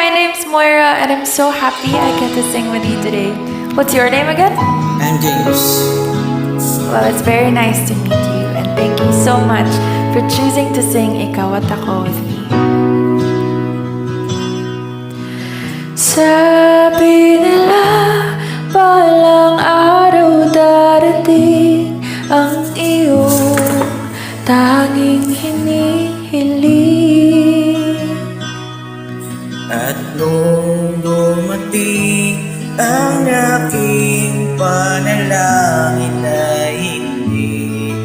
my name's Moira and I'm so happy I get to sing with you today. What's your name again? I'm James. Well, it's very nice to meet you and thank you so much for choosing to sing Ikaw at Ako with me. Sabi nila, balang araw darating ang iyong tanging hinihiling. At nung dumating ang aking panalangin na hindi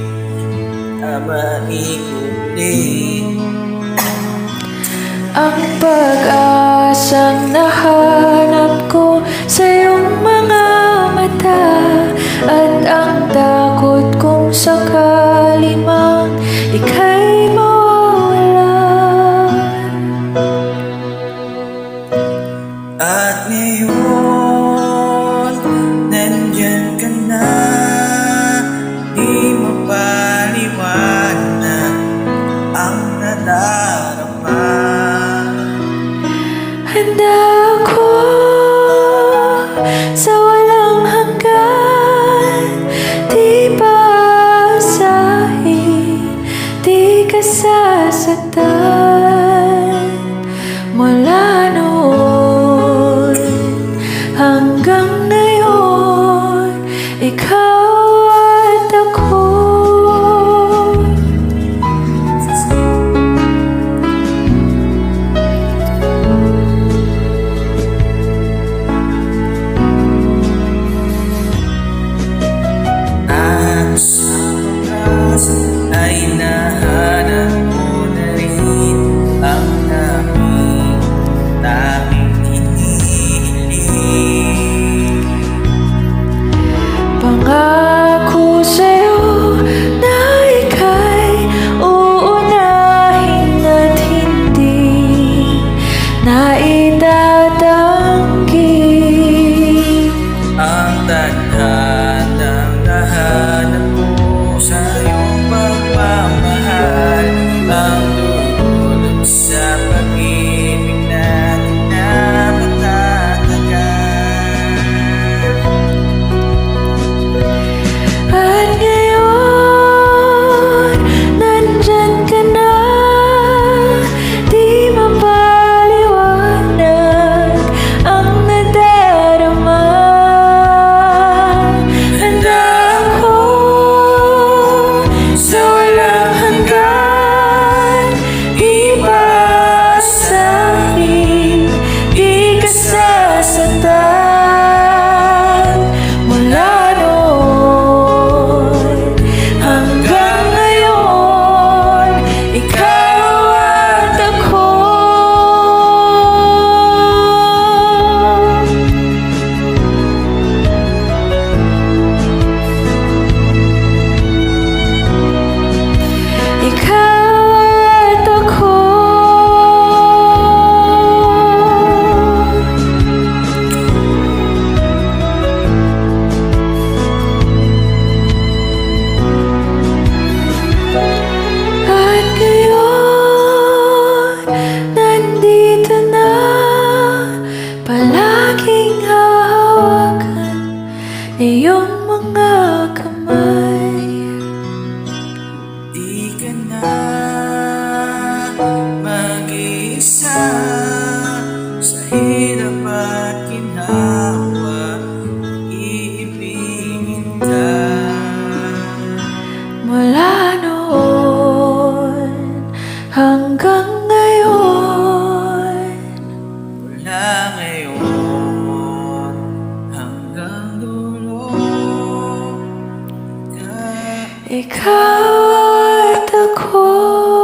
maikuling, Ang pag-asang nahanap ko sa iyong mga mata, at ang takot kong sakali mang ika'y mawala. at ngayon nandyan ka na, di mapaliwanag ang nadarama. Handa ako sa walang hanggan, di paasahin, di ka sasaktan. Mula noon hanggang ngayon, ikaw at ako. At sa oras ay nahanap ko na rin ang daming hinihiling. Pangako sa'yo na ika'y uunahin at hindi na itatanggi. Ang tadhanang nahanap ko sa iyong pagmamahal, ang dulot sa pag-ibig natin na matatagal. At ngayon, nandyan ka na, di mapaliwanag ang nadarama. Handa ako sa walang hanggan, ipasahin, di ka sasaktan. Mula noon hanggang ngayon, ikaw at ako. Ikaw at ako. At ngayon, nandito na, palaging hahawakan iyong mga kamay. Di ka na mag-iisa sa hirap at ginhawa, iibigin ka. Mula noon hanggang ngayon, Mula ngayon hanggang dulo, ikaw at ako.